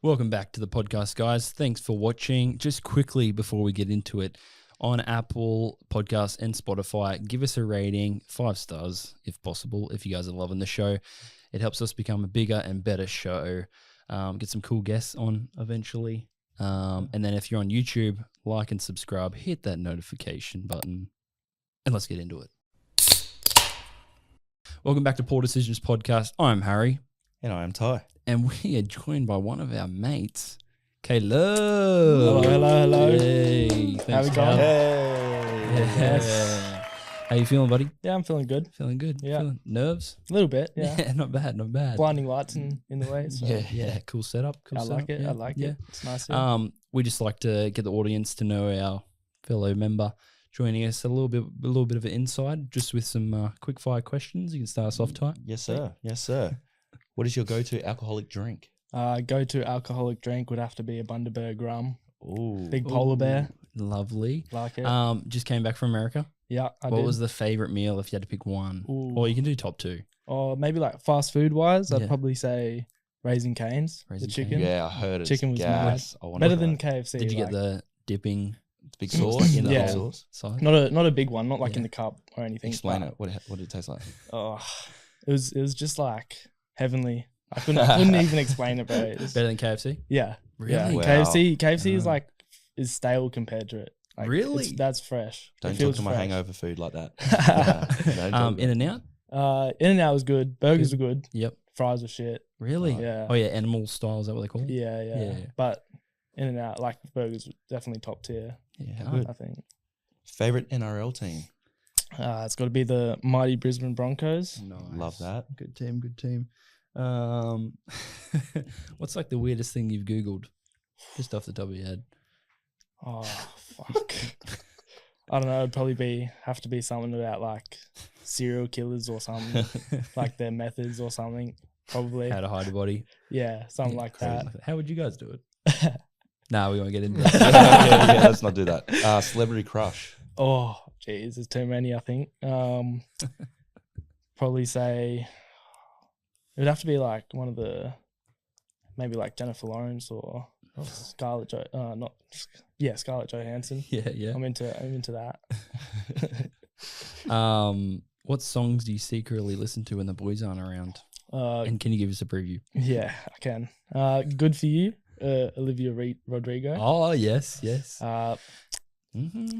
Welcome back to the podcast, guys. Thanks for watching. Just quickly before we get into it, on Apple Podcasts and Spotify, give us a rating, 5 stars if possible, if you guys are loving the show. It helps us become a bigger and better show. Get some cool guests on eventually. And then if you're on YouTube, like and subscribe, hit that notification button, and let's get into it. Welcome back to Poor Decisions Podcast. I'm Harry. And I am Ty. And we are joined by one of our mates, Caleb. Hello. Hey, thanks, How we going? Cal. Hey. Yeah. How you feeling, buddy? Yeah, I'm feeling good. Feeling good? Yeah. Feeling nerves? A little bit, yeah. Not bad, not bad. Blinding lights in the way. So Yeah, cool setup. Cool I setup. like it. Yeah, I like yeah. it. It's nice. Yeah. We just like to get the audience to know our fellow member joining us a little bit of an inside, just with some quick fire questions. You can start us off, Ty. Yes, sir. Yes, sir. What is your go-to alcoholic drink? Go-to alcoholic drink would have to be a Bundaberg rum. Ooh. Big polar bear. Lovely. Like it. Just came back from America. Yeah, I What did. was the favorite meal if you had to pick one? Ooh. Or you can do top 2. Or maybe like fast food wise, Yeah. I'd probably say Raising Cane's. Raising the chicken. Cane's. Yeah, I heard it. Chicken was gas. I wanna Better try than it. KFC. Did you get like, the dipping big sauce? in the Yeah. whole side? not a big one, not like Yeah. in the cup or anything. Explain but, it. What did it taste like? Oh, it was just like heavenly. I couldn't even explain it, bro. It was- Better than KFC? Yeah. Really? Yeah. Wow. KFC is Ah. like is stale compared to it. Like, Really? That's fresh. It Don't talk feels to my fresh. hangover food like that. Yeah, don't talk In and out? In-N-Out was good. Burgers were good. Yep. Fries were shit. Really? Yeah. Oh yeah, animal style, is that what they call it? Yeah, yeah. Yeah. But In-N-Out, like burgers, were definitely top tier. Yeah. Good. I think. Favorite NRL team? It's got to be the mighty Brisbane Broncos. Nice. Love that. Good team, good team. What's like the weirdest thing you've Googled? Just off the top of your head. Oh fuck. I don't know. It'd probably have to be something about like serial killers or something, like their methods or something. Probably. How to hide a body. Yeah, something Yeah, like crazy. that. How would you guys do it? Nah, we won't get into yeah, that. let's not do that. Celebrity crush. Oh, geez, there's too many, I think. Probably say it would have to be like one of the, maybe like Jennifer Lawrence or Scarlett Scarlett Johansson. Yeah. I'm into that. What songs do you secretly listen to when the boys aren't around? And can you give us a preview? Yeah, I can. Good for You, Olivia Rodrigo. Oh, yes.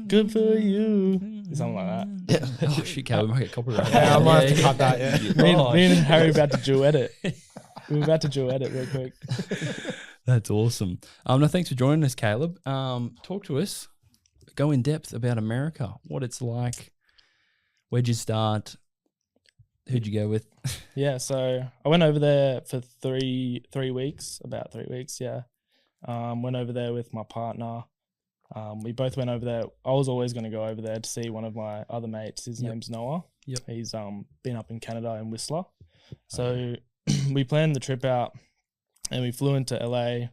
Good for you. Something like that. Yeah. Oh, shit, Cal, we might get copyright. Yeah, I might have to cut that, yeah. Me and Harry were about to duet it. We were about to duet it real quick. That's awesome. No, thanks for joining us, Caleb. Talk to us. Go in depth about America. What it's like. Where'd you start? Who'd you go with? Yeah, so I went over there for about 3 weeks. Yeah, went over there with my partner. We both went over there. I was always going to go over there to see one of my other mates. His Yep. name's Noah. Yep. He's been up in Canada in Whistler. So we planned the trip out, and we flew into LA.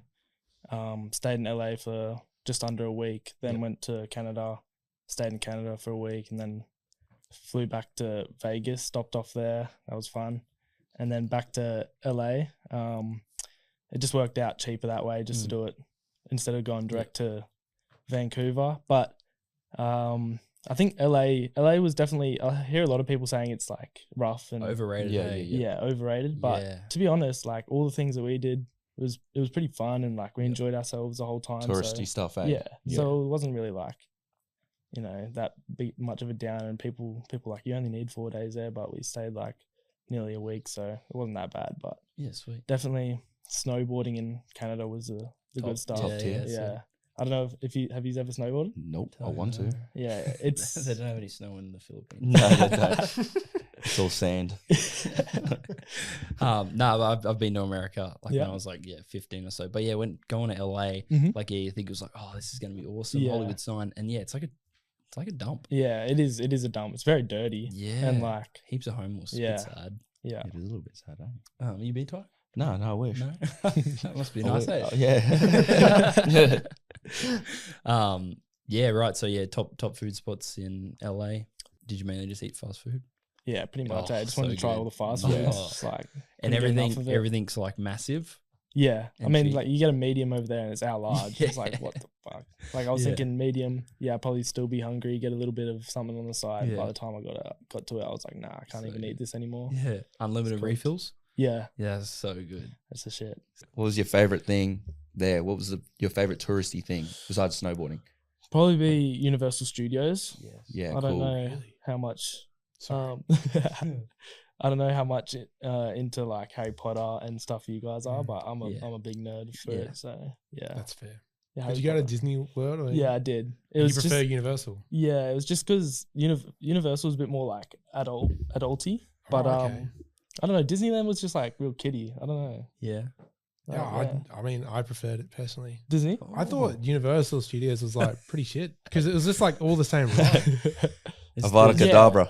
Stayed in LA for just under a week. Then Yep. went to Canada. Stayed in Canada for a week, and then flew back to Vegas. Stopped off there. That was fun. And then back to LA. It just worked out cheaper that way, just to do it instead of going direct to Vancouver. But I think LA was definitely, I hear a lot of people saying it's like rough and Overrated. Yeah, eh? yeah, overrated. But Yeah. to be honest, like all the things that we did it was pretty fun, and like we enjoyed ourselves the whole time. Touristy so, stuff, eh? yeah. So it wasn't really like, that much of a down, and people like, you only need 4 days there, but we stayed like nearly a week, so it wasn't that bad. But Yeah, sweet. definitely snowboarding in Canada was the good stuff. top tier. Yeah. I don't know if you have ever snowboarded? Nope, I want to. Yeah, it's They don't have any snow in the Philippines. No, they don't. It's all sand. No, but I've been to America like Yeah. when I was like 15 or so. But yeah, when going to LA, Mhm. like you think it was like, oh, this is gonna be awesome, Yeah. Hollywood sign, and yeah, it's like a dump. yeah, it is a dump. It's very dirty. Yeah, And like heaps of homeless. Yeah. It's sad. yeah. It is a little bit sad, eh? You been to it? No, I wish. No, that must be nice. Oh, eh? yeah. Yeah, right. So yeah, top food spots in LA. Did you mainly just eat fast food? Yeah, pretty much. Oh, I just wanted so to try good. all the fast Oh. foods. It's like And couldn't get enough of it. everything's like massive. Yeah, I And mean, she- like you get a medium over there and it's our large. It's like, Yeah. what the fuck? Like I was Yeah. thinking medium. Yeah, I'd probably still be hungry. Get a little bit of something on the side. Yeah. By the time I got to it, I was like, nah, I can't So even eat this anymore. Yeah, unlimited cooked. refills. Yeah, Yeah, that's so good. that's the shit. What was your favorite thing there? What was your favorite touristy thing besides snowboarding? Probably be Universal Studios. Yeah, I don't cool. know Really? how much. Sorry. I don't know how much into like Harry Potter and stuff you guys are, but I'm Yeah. a big nerd for Yeah. it. So yeah, That's fair. yeah. Did Harry you go to Potter. Disney World? Or Yeah, I did. It you was prefer just Universal? yeah. It was just because Universal was a bit more like adulty, but Oh, okay. I don't know. Disneyland was just like real kiddie. I don't know. Yeah. Yeah, Like, I mean, I preferred it personally. Disney. I thought Universal Studios was like pretty shit because it was just like all the same ride. Avada Yeah. Kedavra.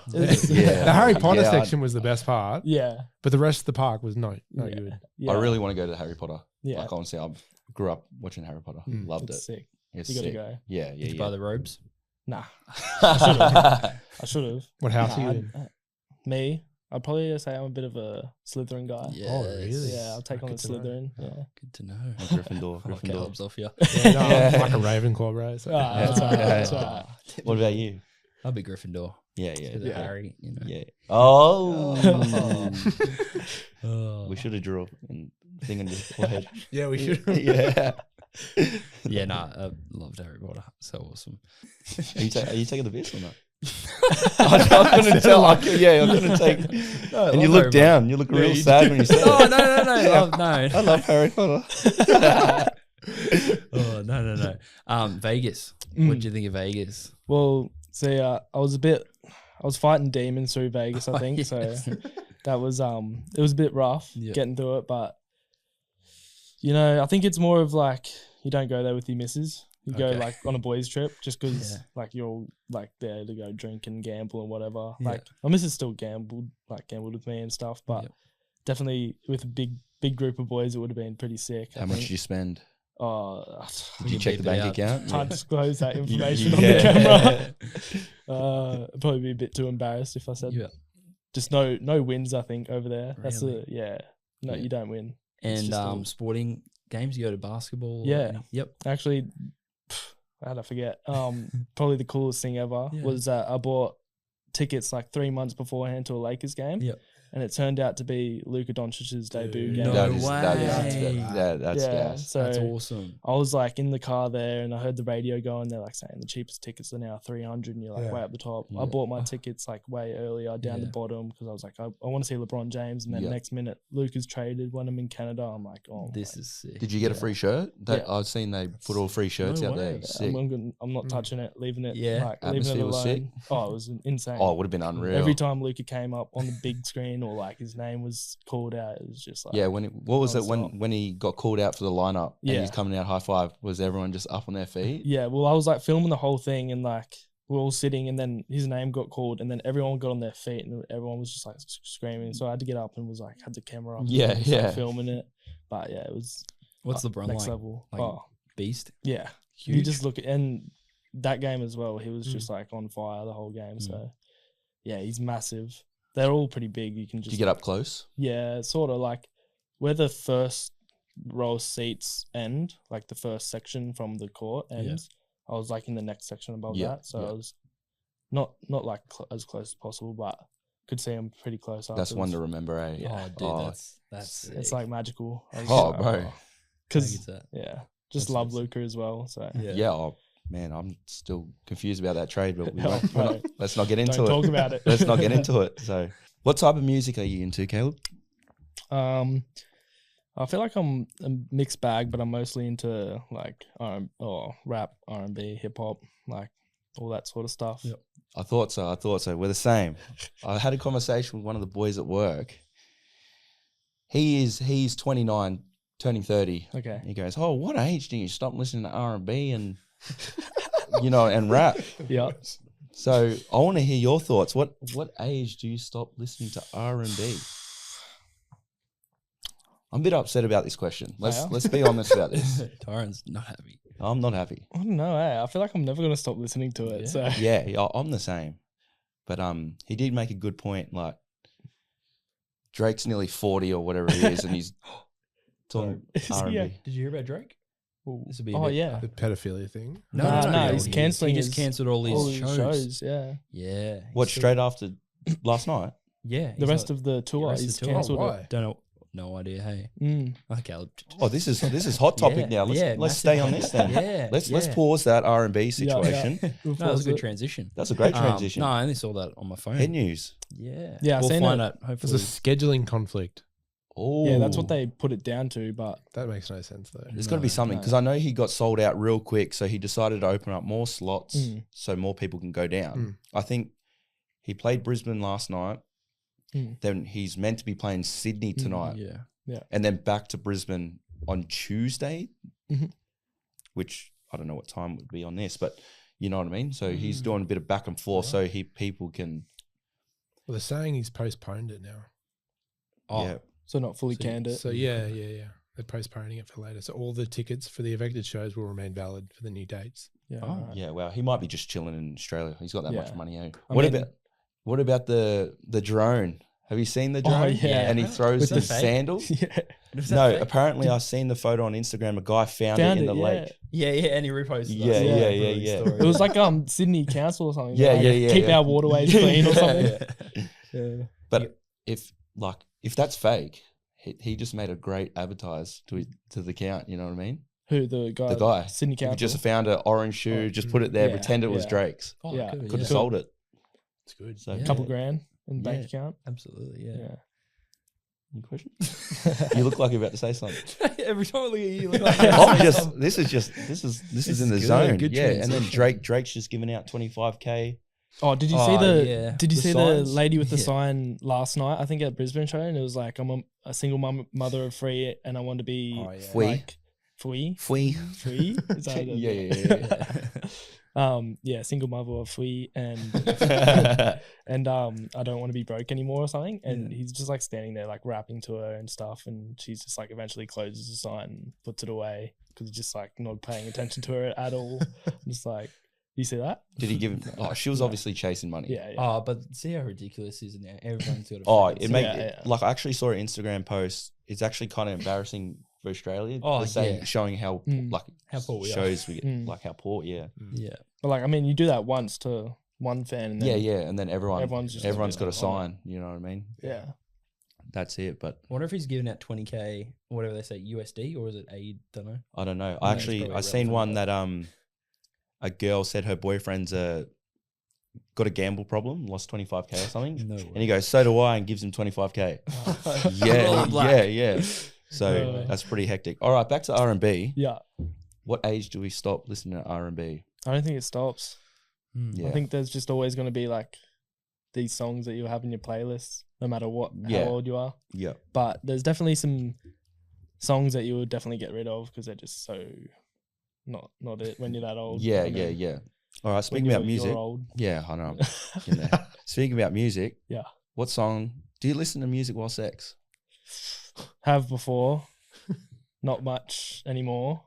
Yeah. The Harry Potter Yeah, section was the best part, Yeah, but the rest of the park was no yeah. good. Yeah. I really want to go to Harry Potter. yeah. Like honestly, I grew up watching Harry Potter. Mm. Loved It's it. sick. It's You gotta sick. go. Yeah, Did you yeah, buy the robes? Nah, yeah. I should have. What house are you in? Me, I'd probably say I'm a bit of a Slytherin guy. Yeah. Oh, really? Yeah, I'll take on the Good to know. Slytherin. Yeah. Good to know. Gryffindor. I'll knock Gryffindor. Caleb's off you. Yeah, no, Yeah. I'm like a Ravenclaw, bro. So. Ah, that's all right. That's all Yeah. right. What about you? I'll be Gryffindor. Yeah, Because yeah, of Yeah. Harry, you know. yeah. Oh, Oh. we should have drew a thing on your forehead. Yeah, we should. Yeah. Yeah, nah, I loved Harry Potter. So awesome. Are you taking the piss or not? I couldn't tell. I couldn't take. No, I And you love look Harry down. You look Yeah, real you sad when you said Oh, it. no. I love Harry Potter. Oh, no. Vegas. Mm. What do you think of Vegas? Well, see, I was fighting demons through Vegas, I think. Yes. So that was it was a bit rough Yeah. getting through it, but you know, I think it's more of like you don't go there with your missus. You go Okay. like on a boys trip just because Yeah. like you're all like there to go drink and gamble and whatever. Yeah. Like my missus still gambled with me and stuff, but Yep. definitely with a big group of boys, it would have been pretty sick. I How much think. did you spend? Oh, Did you can check the beep it bank out. account? can't disclose that information yeah. on the camera. I'd probably be a bit too embarrassed if I said Yeah. just no wins. I think over there. That's Really? the yeah. No, Yeah. you don't win. It's And just all- sporting games, you go to basketball? or Yeah. anything? Yep. Actually, how did I forget? Probably the coolest thing ever Yeah. was that I bought tickets like 3 months beforehand to a Lakers game. Yep. And it turned out to be Luka Doncic's debut Dude. game. No That is- way. that's yeah, gas. so That's awesome. I was like in the car there and I heard the radio going, they're like saying the cheapest tickets are now 300 and you're like Yeah. way up the top. Yeah. I bought my tickets like way earlier down the Yeah. bottom because I was like, I want to see LeBron James. And then Yeah. next minute, Luke is traded when I'm in Canada. I'm like, oh, This is sick. Did you get a Yeah. free shirt? That Yeah. I've seen they put all free shirts No out there. way. Sick. I'm not Mm. touching it, leaving it. Yeah. like, leaving it Atmosphere alone. was sick. Oh, it was insane. Oh, it would have been unreal. Every time Luca came up on the big screen or like his name was called out, it was just like, Yeah, what was it non-stop. when he got called out for the lineup and Yeah. he's coming out high five? Was everyone just up on their feet? yeah. Well, I was like filming the whole thing and like we're all sitting and then his name got called and then everyone got on their feet and everyone was just like screaming. So I had to get up and was like, had the camera up. and Yeah, was, like, yeah. filming it. But yeah, it was What's LeBron next like? level. Like, oh, Beast? yeah. You just look at, and that game as well, he was just like on fire the whole game. So yeah, he's massive. They're all pretty big. You can Did just you get up close? Yeah, sort of like where the first row of seats end, like the first section from the court ends. I was like in the next section above Yeah, that, so yeah. I was not like as close as possible, but could see him pretty close. That's one to afterwards. remember, eh? Yeah. Oh, dude, Oh, that's sick. It's like magical. I was Oh, just bro. How good because is that? yeah, just That's love awesome. Luca as well. So Yeah. Oh man, I'm still confused about that trade, but Oh, bro. let's not get into don't it. talk about it. Let's not get into it. So, what type of music are you into, Caleb? I feel like I'm a mixed bag, but I'm mostly into like rap, R&B, hip hop, like all that sort of stuff. Yep. I thought so. We're the same. I had a conversation with one of the boys at work. He's 29, turning 30. Okay. He goes, "Oh, what age do you stop listening to R&B and and rap?" Yeah. So I want to hear your thoughts. What age do you stop listening to R&B? I'm a bit upset about this question. Let's be honest about this. Tyron's not happy. I'm not happy. I don't know. I feel like I'm never gonna stop listening to it. Yeah. So Yeah, I'm the same. But he did make a good point. Like Drake's nearly 40 or whatever he is, and he's Talking Is he R&B. a- Did you hear about Drake? This would be a Oh bit- yeah. The pedophilia thing. Nah, it's nah, pretty he's old. cancelling He just his- cancelled all All his his shows. yeah. Yeah. What, he's still- straight after last night? Yeah. The rest of the tour, rest of he's the tour. cancelled Oh, it. why? Don't know. No idea. Hey. Okay. Oh, this is hot topic now. Let's massive stay on hot this topic. then. Yeah. Let's pause that R&B Yeah, situation. We'll No, that pause was a good it. transition. That's a great transition. No, I only saw that on my phone. Head news. Yeah. Yeah, I we'll seen find it. out. There's Hopefully. a scheduling conflict. Oh, Yeah, that's what they put it down to. But That makes no sense though. There's got to be No, something because I know he got sold out real quick, so he decided to open up more slots so more people can go down. I think he played Brisbane last night. Then he's meant to be playing Sydney tonight, Yeah. and then back to Brisbane on Tuesday, Mhm. which I don't know what time would be on this, but you know what I mean. So he's doing a bit of back and forth, so people can. Well, they're saying he's postponed it now. Oh, Yeah. so not fully canned it. So yeah. They're postponing it for later. So all the tickets for the affected shows will remain valid for the new dates. Yeah. Oh, right. Yeah, well, he might be just chilling in Australia. He's got that much Yeah. money. Eh? I What mean- about the drone? Have you seen the drone? yeah. And he throws Was that his fake? sandals. Yeah. No, apparently I've seen the photo on Instagram. A guy found it in the lake. Yeah, and he reposted. Yeah, that. yeah, Really yeah. story. It was like Sydney Council or something. Yeah, like, yeah, Keep yeah. our waterways clean or something. Yeah. Yeah. But if that's fake, he just made a great advertise to the count. You know what I mean? Who the guy? The guy. Sydney If you Council. just found an orange shoe, just put it there, Yeah, pretend it was yeah. Drake's. Oh, Yeah. good, Could have yeah. sold it. It's good. So Yeah. Couple grand in bank Yeah. account. Absolutely, yeah. Yeah. Any questions? You look like you're about to say something. Every time I look at you, you look like This is in the good, zone. good Yeah, and then transition. Drake's just giving out 25K. Oh, did you Oh, see the? yeah. Did you The see the signs? lady with the Yeah. sign last night? I think at Brisbane show, and it was like, I'm a single mother of three, and I want to be Oh, yeah. Free. like free. Fui. Free? Is that it? Yeah. Yeah, single mother of free, and and I don't want to be broke anymore or something. And he's just like standing there like rapping to her and stuff, and she's just like eventually closes the sign and puts it away because he's just like not paying attention to her at all. I'm just like, you see that? Did he give him? Oh, she was obviously chasing money. Yeah, yeah. Oh, but see how ridiculous it is now. Everyone's got a Oh, freaking it made Yeah. like I actually saw an Instagram post. It's actually kind of embarrassing for Australia. Oh, They're saying, yeah. showing how like How poor we are. shows we get, Mm. like how poor. Yeah, Yeah. But like, I mean, you do that once to one fan, and then yeah, and then everyone's just gonna be everyone's got a like, oh. sign. You know what I mean? yeah. That's it. But I wonder if he's giving out 20K, whatever they say, USD, or is it AID? Don't know. I don't know. No, I it's actually probably I seen irrelevant, one but- that a girl said her boyfriend's got a gamble problem, lost 25K or something, No and he goes, "So do I," and gives him 25K. All Yeah, black. yeah. So that's pretty hectic. All right, back to R&B. Yeah. What age do we stop listening to R&B? I don't think it stops. Yeah. I think there's just always going to be like these songs that you have in your playlist, no matter what, Yeah. how old you are. Yeah. But there's definitely some songs that you would definitely get rid of because they're just so not it when you're that old. Yeah, I mean, yeah. All right, when speaking about you're music. old. Yeah, I know. In there. Speaking about music. Yeah. What song do you listen to music while sex? Have before, not much anymore.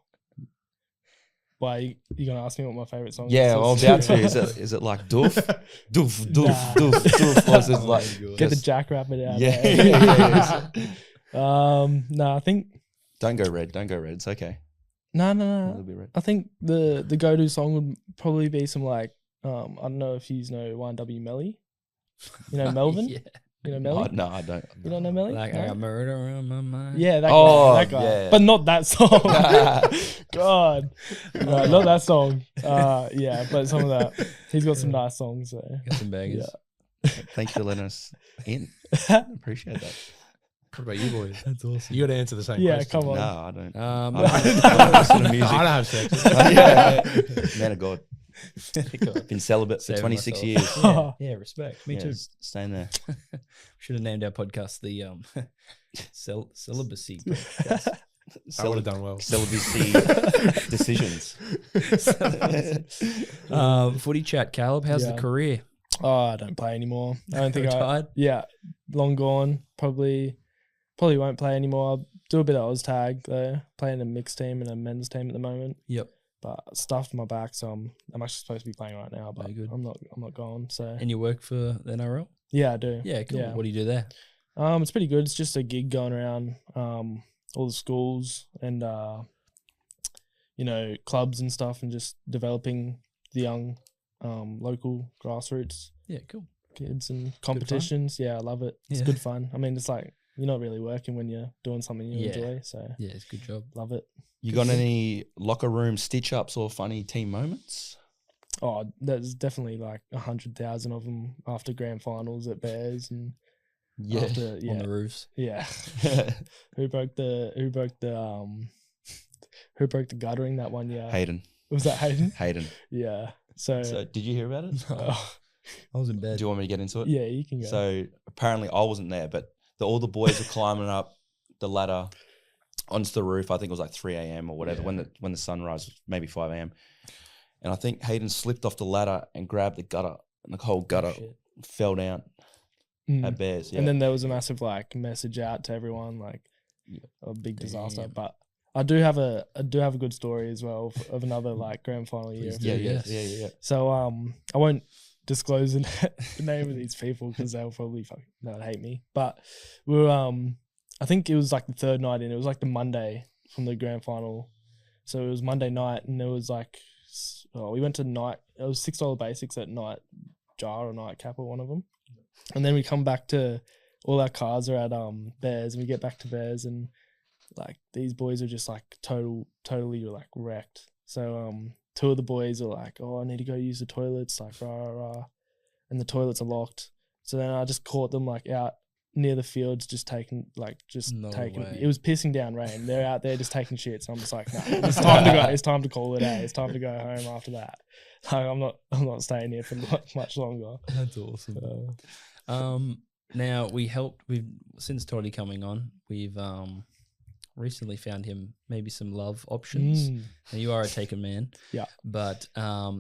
Why you gonna ask me what my favorite song Yeah, is? well, I'm about to. Is it like doof? Doof, doof, Nah. doof, doof. Or is it like Get the just- jackrabbit out. Yeah, there. yeah. No, I think Don't go red. Don't go red. It's okay. no. A little bit red. I think the go-to song would probably be some like I don't know if you know YNW Melly. You know Melvin? Yeah. You know Oh, Melly? no, I don't. You don't know Melly? Like, No? I got murder on my mind. Yeah, that Oh, guy. That guy. yeah. But not that song. God. No, not that song. Yeah, but some of that. He's got some nice songs there. Got some bangers. Thank you for letting us in. Appreciate that. What about you boys? That's awesome. You got to answer the same Yeah, question. come on. No, I don't. Um, I don't listen to music. I don't have sex. Yeah. Man of God. Been celibate for Saving 26 myself. years. Yeah, respect. Me Yeah, too. Staying there. Should have named our podcast the celibacy podcast. I would have done well. Celibacy decisions. Footy chat, Caleb. How's Yeah. the career? Oh, I don't play anymore. I don't think I. Retired? Yeah, long gone. Probably won't play anymore. I'll do a bit of Oztag though. Playing a mixed team and a men's team at the moment. Yep. But stuffed my back, so I'm actually supposed to be playing right now. But Very good. I'm not going. So And you work for the NRL? yeah, I do. Yeah, cool. Yeah. What do you do there? It's pretty good. It's just a gig going around. all the schools and clubs and stuff, and just developing the young local grassroots Yeah, cool. kids and competitions. Yeah, I love it. It's good fun. I mean, it's like you're not really working when you're doing something you enjoy. So yeah, it's a good job. love it. You got any locker room stitch ups or funny team moments? Oh, there's definitely like 100,000 of them after grand finals at Bears and after, On the roofs. yeah. Who broke the guttering that one year? Hayden. Was that Hayden? Hayden. Yeah. So Did you hear about it? I was in bed. Do you want me to get into it? yeah, you can go. So apparently I wasn't there, but all the boys were climbing up the ladder onto the roof. I think it was like 3 a.m. or whatever when the sunrise was maybe 5 a.m. And I think Hayden slipped off the ladder and grabbed the gutter, and the whole gutter fell down at Bears. Yeah. And then there was a massive like message out to everyone, like a big disaster. But I do have a good story as well of another like grand final year. Yeah. So I won't disclose the name of these people because they'll probably they'll hate me. But we were I think it was like the third night in. It was like the Monday from the grand final. So it was Monday night, and there was like we went to night. It was $6 basics at night jar or nightcap or one of them. And then we come back to all our cars are at Bears, and we get back to Bears, and like these boys are just like totally like wrecked. So two of the boys are like, oh, I need to go use the toilets, like rah, and the toilets are locked. So then I just caught them like out near the fields, just taking. It was pissing down rain. They're out there just taking shit. So I'm just like, no, it's time to go. It's time to call it a. It's time to go home after that. Like I'm not staying here for much longer. That's awesome. Now since Toddy coming on, we've recently found him maybe some love options. Now you are a taken man. Yeah. But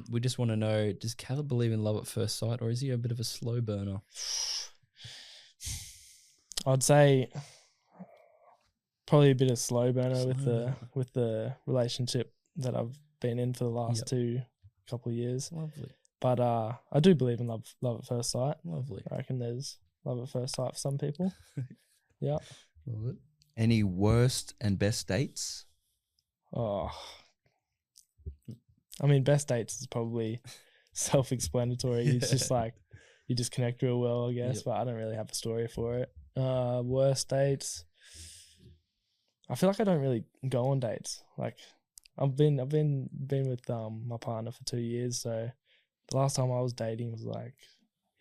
we just want to know, does Caleb believe in love at first sight, or is he a bit of a slow burner? I'd say probably a bit of slow burner with the relationship that I've been in for the last couple of years. Lovely. But I do believe in love at first sight. Lovely. I reckon there's love at first sight for some people. Yeah. Love it. Any worst and best dates? Oh, I mean, best dates is probably self-explanatory. It's just like you just connect real well, I guess. But I don't really have a story for it. Worst dates. I feel like I don't really go on dates. Like I've been with my partner for 2 years, so the last time I was dating was like,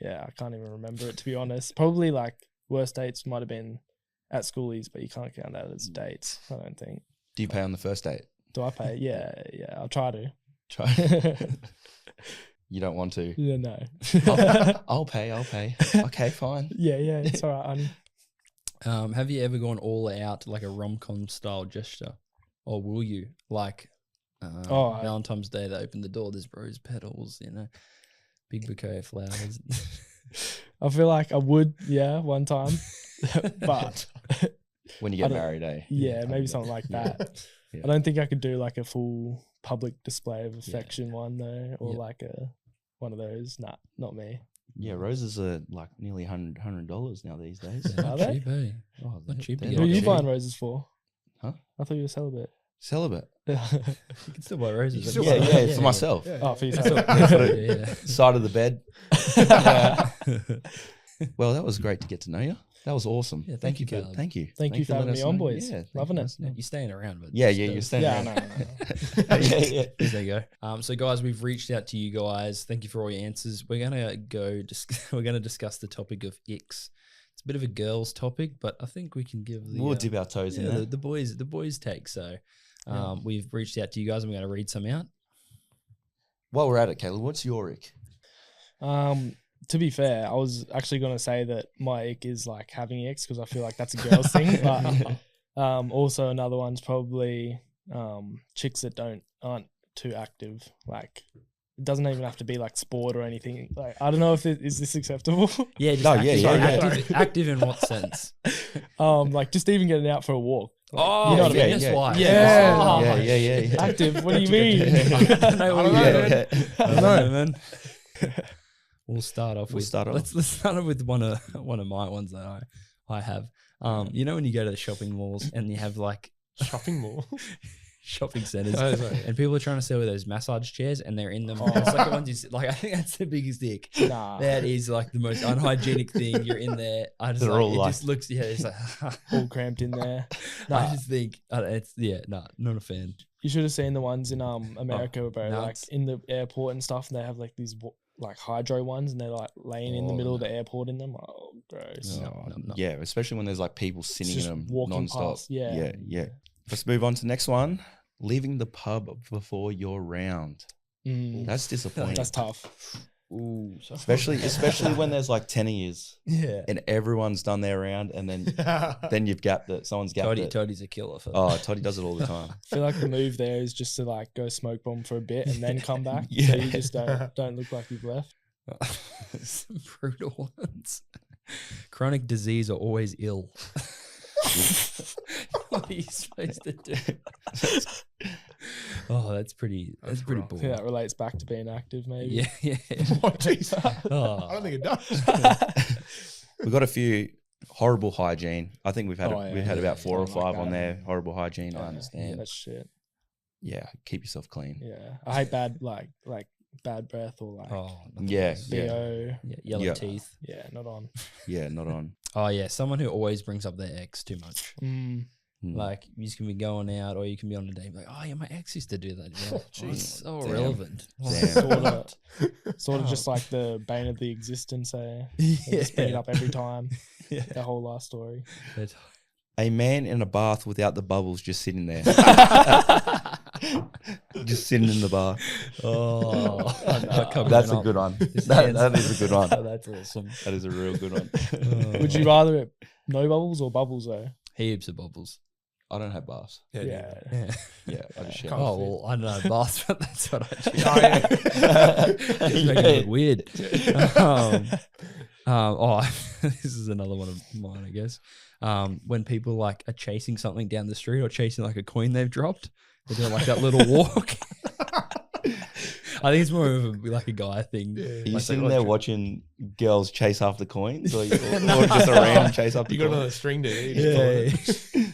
I can't even remember it, to be honest. Probably like worst dates might have been at schoolies, but you can't count that as dates, I don't think. Do you pay on the first date? Do I pay? Yeah, I'll try to. You don't want to? Yeah, no. I'll pay. Okay, fine. Yeah, it's all right, honey. Have you ever gone all out like a rom-com style gesture, or will you? Like Valentine's Day, they open the door, there's rose petals, big bouquet of flowers. I feel like I would, one time, but when you get married, maybe something like that. Yeah. I don't think I could do like a full public display of affection one though, or like one of those. Nah, not me. Yeah, roses are like nearly $100 now these days. Are they? Cheap, eh? Oh, not cheap. Who are you buying roses for? Huh? I thought you were celibate. Celibate. You can still buy roses. Yeah, for myself. Oh, for yourself. Side of the bed. Well, that was great to get to know you. That was awesome. Yeah, thank you, Caleb. Thank you. Thank you for having me on, boys. Yeah, loving it. You're staying around, but you're staying around. No. Yeah. There you go. So guys, we've reached out to you guys. Thank you for all your answers. We're gonna we're gonna discuss the topic of icks. It's a bit of a girls' topic, but I think we can give we'll dip our toes in there. The boys take. So we've reached out to you guys. I'm going to read some out. While we're at it, Caleb, what's your ick? To be fair, I was actually going to say that my ick is like having icks because I feel like that's a girl's thing. But also another one's probably chicks that aren't too active. Like it doesn't even have to be like sport or anything. Like I don't know if is this acceptable? Yeah, just active in what sense? Like just even getting out for a walk. Like, you know what I mean? That's why. Yeah. Active. What do you mean? I don't know, man. We'll start off. Let's start off with one of my ones that I have. You know when you go to the shopping malls and you have like Shopping mall. shopping centers, Oh, sorry. and people are trying to sell those massage chairs, and they're in them. Oh. It's like the ones you see, like I think that's the biggest dick. Nah. That is like the most unhygienic thing. You're in there. I just They're like, all it like- just looks it's like All cramped in there. I Nah. just think it's not a fan. You should have seen the ones in America, bro. Like nuts. in the airport and stuff, and they have like these like hydro ones, and they're like laying in the Oh, middle of no. the airport in them. Oh, gross. No. Yeah, especially when there's like people sitting in Just them walking non-stop. past, yeah. Yeah. Let's move on to the next one. Leaving the pub before your round. Mm, That's disappointing. that's tough. Ooh, especially when there's like 10 years yeah. and everyone's done their round and then you've gapped it. Someone's gapped it. Toddy's a killer for Oh, Toddy does it all the time. I feel like the move there is just to like go smoke bomb for a bit and then come back. So Yeah. you just don't look like you've left. some brutal ones. Chronic disease are always ill. What are you supposed to do? Oh, that's pretty That's pretty rough. I think boring. that relates back to being active, maybe. Yeah. What, jeez. Oh. I don't think it does. We've got a few horrible hygiene. I think we've had Oh, yeah. we had about Yeah, 4 or don't like 5 on that. there. Horrible hygiene. I Yeah, understand. that's shit. Yeah, keep yourself clean. Yeah, I hate bad like bad breath or like Oh, nothing Yeah, else. yeah. BO. Yeah, yellow Yeah. teeth. Yeah, not on. Yeah, not on. Oh yeah, someone who always brings up their ex too much. Mm. Mm. Like you just can be going out, or you can be on a date. Like, oh yeah, my ex used to do that. Yeah, oh, Jeez. it's so Damn. irrelevant. Damn. Sort of just like the bane of the existence. Eh? They just bring it up every time. Yeah. The whole last story. But- A man in a bath without the bubbles just sitting there. Just sitting in the bath. oh, That's a good one. That is a good one. Oh, that's awesome. That is a real good one. Would you rather it no bubbles or bubbles though? Heaps of bubbles. I don't have baths. Yeah. Yeah. Yeah. Yeah, I just share. Can't Oh fit. well, I don't know baths, but that's what I do. Oh, yeah. It's making it look weird. This is another one of mine, I guess. When people like are chasing something down the street or chasing like a coin they've dropped, they're doing like that little walk. I think it's more of a guy thing. Yeah. Are you Like, sitting like, there watching girls chase after coins, or just a random chase after You got another coins? string to eat.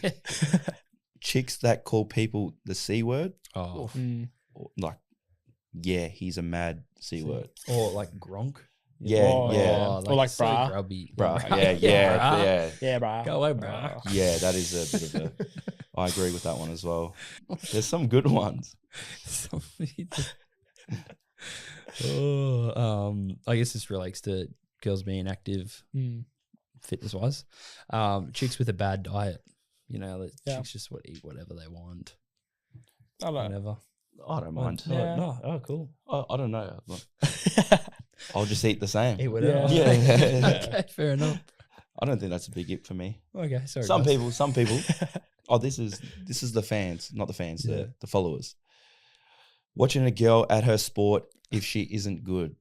Yeah. Chicks that call people the C word, Oh, Mm. like, yeah, he's a mad C word. or like Gronk. Yeah, Oh, yeah. Or like so brah. grubby. Bruh, Brah. yeah, brah. yeah. Yeah, bro. Go away, bro. Yeah, that is a bit of a. I agree with that one as well. There's some good ones. I guess this relates to girls being active Mm. fitness wise. Chicks with a bad diet, that Yeah. chicks just eat whatever they want, I don't know. whatever. I don't mind. Yeah. No, oh cool. I don't know. I'll just eat the same. Eat whatever. Yeah. Okay, fair enough. I don't think that's a big it for me. Okay, sorry. Some guys. people. Oh, this is the fans, not the fans, Yeah. the followers. Watching a girl at her sport if she isn't good.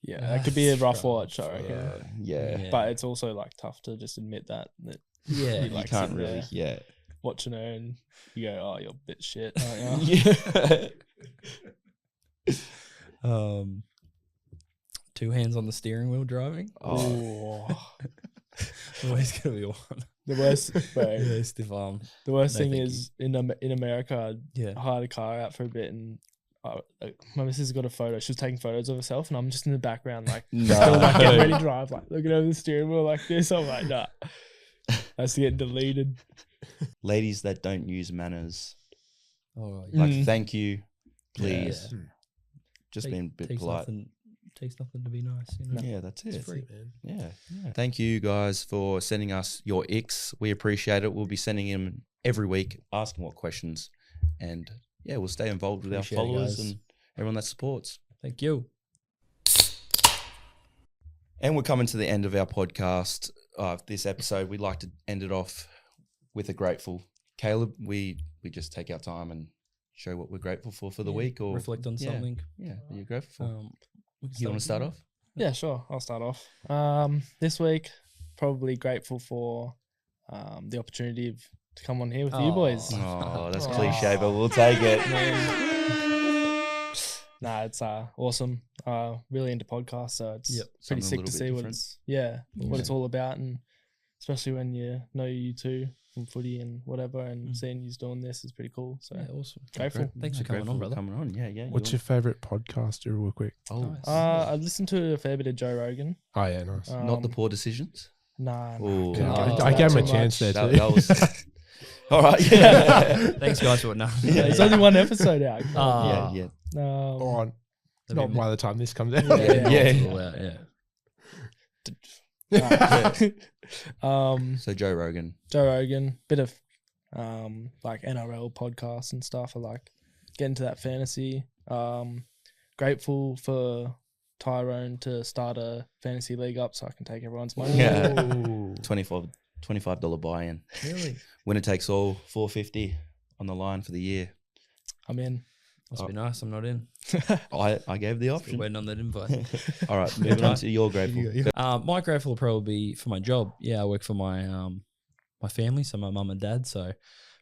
Yeah, that could be a rough Rough, watch, I reckon. Yeah. But it's also like tough to just admit that Yeah, you You like can't sitting really. there Yeah. watching her and you go, "Oh, you're a bit shit." Aren't you? Yeah. Two hands on the steering wheel driving. Oh. Oh. Always gonna be one. The worst, bro. Yeah, stiff arm. The worst No, thing thank is in America, Yeah. I hired a car out for a bit, and my missus got a photo. She was taking photos of herself, and I'm just in the background, like still like getting ready to drive, like looking over the steering wheel like this. I'm like, nah, that's getting deleted. Ladies that don't use manners, Oh, like Mm. thank you, please. Yeah. Just being a bit polite. Takes nothing to be nice, Yeah, that's it. It's free. Man. Yeah. Thank you guys for sending us your icks. We appreciate it. We'll be sending them every week, asking what questions, and yeah, we'll stay involved with Appreciate our it, followers guys. and everyone that supports. Thank you. And we're coming to the end of our podcast. This episode, we'd like to end it off with a grateful. Caleb, we just take our time and show what we're grateful for the Yeah, week, or reflect on yeah. something. Yeah, are you grateful for? We can You want to start off? Yeah, sure. I'll start off. This week, probably grateful for the opportunity to come on here with you boys. Oh, that's Oh. cliche, but we'll take it. Nah, it's awesome. Really into podcasts, so it's Yep. pretty Something a sick little to bit see what different. it's what it's all about and especially when you know you two from footy and whatever, and seeing you's doing this is pretty cool. So Yeah, awesome. grateful. Thanks for coming on, brother. Coming on, yeah. What's your favourite podcaster, real quick? Oh, Nice. I listened to a fair bit of Joe Rogan. Oh, yeah, nice. not the poor decisions. Nah. Ooh. Yeah, can't I get gave him a into that chance too there much. too. That was all right. Yeah, Thanks, guys, for what now. Yeah, there's only one episode out. yeah. Oh, That'd not be by the time this comes out. Yeah. So Joe Rogan. Joe Rogan, bit of like NRL podcasts and stuff. I like getting to that fantasy. Grateful for Tyrone to start a fantasy league up so I can take everyone's money. Yeah. Ooh. $25 buy-in. Really? Winner takes all. $450 on the line for the year. I'm in. Must be nice. I'm not in. I gave the Still option. waiting on that invite. All right, moving on to your grateful. My grateful will probably be for my job. Yeah, I work for my my family, so my mum and dad. So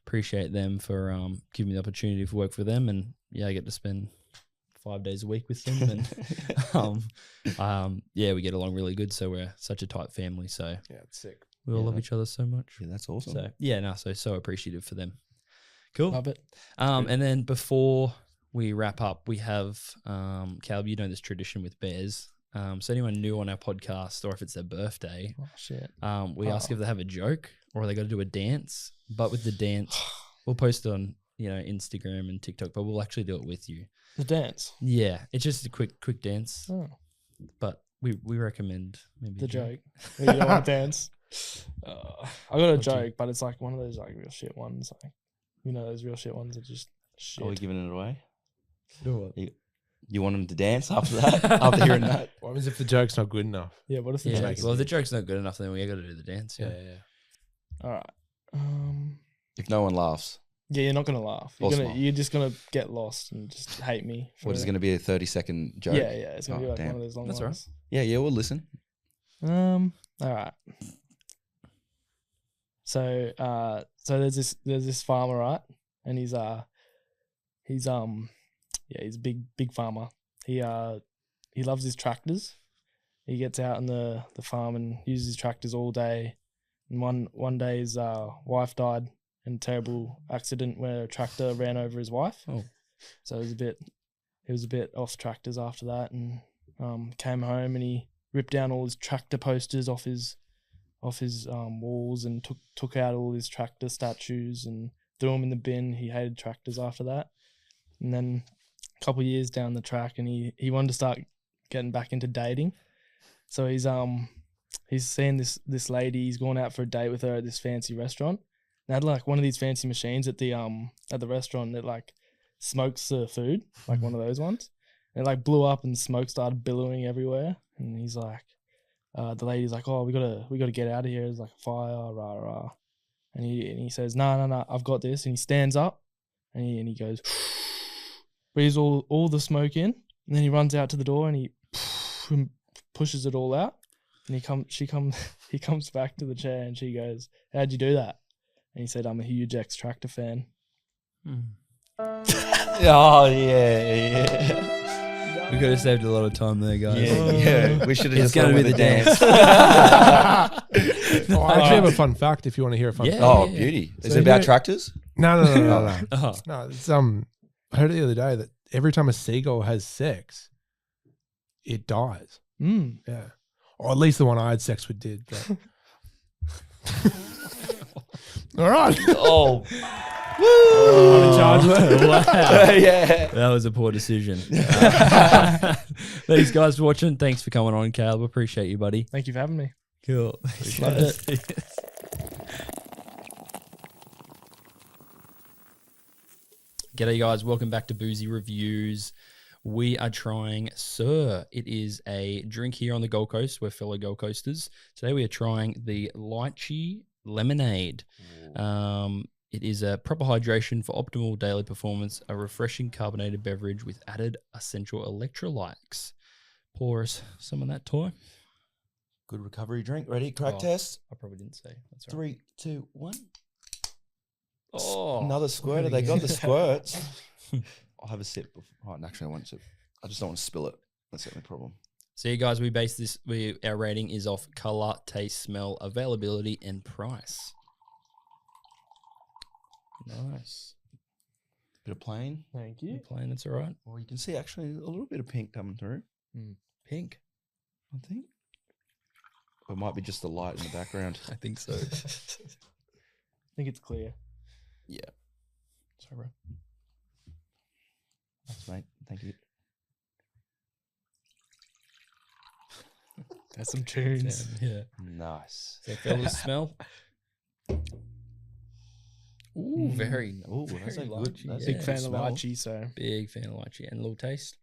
appreciate them for giving me the opportunity to work for them, and yeah, I get to spend 5 days a week with them, and yeah, we get along really good. So we're such a tight family. So Yeah, it's sick. we all Yeah, love each other so much. Yeah, that's awesome. So yeah, so appreciative for them. Cool. Love it. And then before we wrap up, we have Caleb, you know this tradition with bears. So anyone new on our podcast, or if it's their birthday, Oh shit. we ask if they have a joke or they got to do a dance. But with the dance, we'll post it on Instagram and TikTok, but we'll actually do it with you. The dance. Yeah, it's just a quick dance, Oh, but we recommend maybe the a joke. You don't want to dance. I got a What'd you- joke, but it's like one of those like real shit ones. Like those real shit ones are just shit. Are we giving it away? Do You want them to dance after that? After hearing that? What happens if the joke's not good enough? Yeah. What if the Yeah, joke? well, if the joke's not good enough, then we got to do the dance. Yeah. All right. If no one laughs, Yeah, you're not gonna laugh. Or smile. You're just gonna get lost and just hate me. what is it going to be, a 30-second joke? Yeah, it's gonna be Oh, like damn. one of those long That's all ones. Yeah, we'll listen. All right. So there's this farmer, right? And he's a big farmer. He loves his tractors. He gets out in the farm and uses his tractors all day. And one day his wife died in a terrible accident where a tractor ran over his wife. Oh. So he was a bit off tractors after that, and came home and he ripped down all his tractor posters off his walls and took out all his tractor statues and threw them in the bin. He hated tractors after that. And then a couple of years down the track, and he wanted to start getting back into dating. So he's seeing this lady. He's going out for a date with her at this fancy restaurant. They had like one of these fancy machines at the restaurant that like smokes the food, like one of those ones. And it like blew up and smoke started billowing everywhere. And he's like, the lady's like, "Oh, we gotta get out of here. There's like a fire, rah rah." And he says, "No, I've got this." And he stands up and he goes, breathes all the smoke in, and then he runs out to the door and he pushes it all out. And he comes back to the chair and she goes, "How'd you do that?" And he said, "I'm a huge X-Tractor fan." Oh, yeah. We could have saved a lot of time there, guys. Yeah. We should have It's just gonna gone be with the dance. Oh, I actually have a fun fact if you want to hear a fun Yeah. fact. Oh, beauty. Is So it about you- tractors? No. Oh. No, it's I heard it the other day that every time a seagull has sex, it dies. Yeah. Or at least the one I had sex with did. But... All right. Oh. I'm in charge there. Wow. Yeah. That was a poor decision. Thanks, guys, for watching. Thanks for coming on, Caleb. Appreciate you, buddy. Thank you for having me. Cool. Loved it. G'day, guys. Welcome back to Boozy Reviews. We are trying Sir. It is a drink here on the Gold Coast. We're fellow Gold Coasters. Today we are trying the Lychee Lemonade. It is a proper hydration for optimal daily performance, a refreshing carbonated beverage with added essential electrolytes. Pour us some of that toy. Good recovery drink. Ready? Crack Oh. test. I probably didn't say. That's all right. 3, 2, 1. Oh, Another squirter. They got the squirts. I'll have a sip. Oh, actually, I won't sip. I just don't want to spill it. That's the only problem. So you guys, we base this. Our rating is off color, taste, smell, availability, and price. Nice. Bit of plain. Thank you. Plain, that's all right. Well, you can see actually a little bit of pink coming through. Pink. I think. Or it might be just the light in the background. I think so. I think it's clear. Yeah. Sorry, bro. Thanks, mate. Thank you. There's some tunes. Yeah. Nice. So fellas, smell. Ooh, very. Ooh, that's a good. lychee, That's yeah. Big fan of smell. lychee, so Big fan of lychee and a little taste.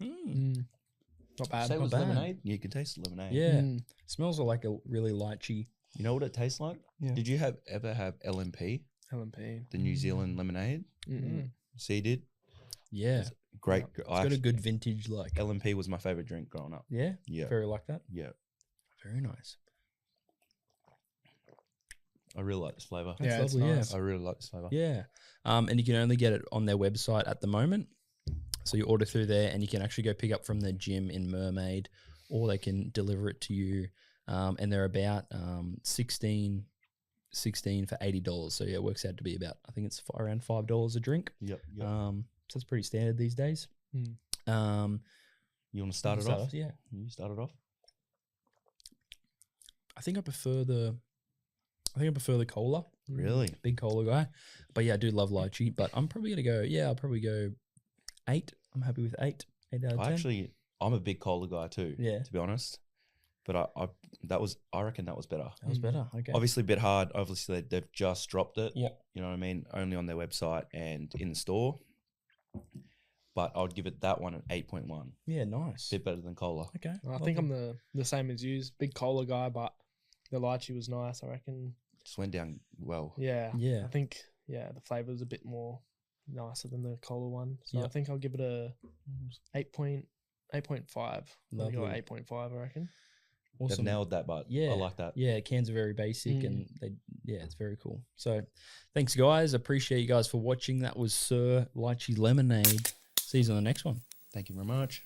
not bad. Say it not was bad. lemonade. You can taste the lemonade. Yeah, smells like a really lychee. You know what it tastes like? Yeah. Did you ever have LMP, LMP. the New Zealand lemonade? See, you did. Great. Yeah, it's got a good vintage like. LMP was my favorite drink growing up. Yeah, Yeah. very like that. Yeah. Very nice. I really like this flavor. That's Yeah, it's lovely. nice. I really like this flavor. Yeah, and you can only get it on their website at the moment. So you order through there, and you can actually go pick up from the gym in Mermaid, or they can deliver it to you. And they're about 16 for $80. So yeah, it works out to be about, I think it's around $5 a drink. Yep. So it's pretty standard these days. You want to start it off? Yeah. You start it off. I think I prefer the cola. Really? Big cola guy. But yeah, I do love lychee. But I'm probably gonna go. Yeah, I'll probably go 8. I'm happy with 8. 8 out of 10. I'm a big cola guy too. Yeah. To be honest, but I reckon that was better. That was better. Okay. Obviously, a bit hard. Obviously, they've just dropped it. Yeah. You know what I mean? Only on their website and in the store. But I would give it that one an 8.1. Yeah, nice. Bit better than cola. Okay. I think I'm the same as you. Big cola guy, but the lychee was nice. I reckon. Just went down well. Yeah. Yeah. I think the flavour is a bit more nicer than the cola one. So Yeah. I think I'll give it a 8.5. I'll go Lovely. 8.5, I reckon. They've Awesome. nailed that, but Yeah. I like that. Yeah, cans are very basic and it's very cool. So thanks guys. Appreciate you guys for watching. That was Sir Lychee Lemonade. See you on the next one. Thank you very much.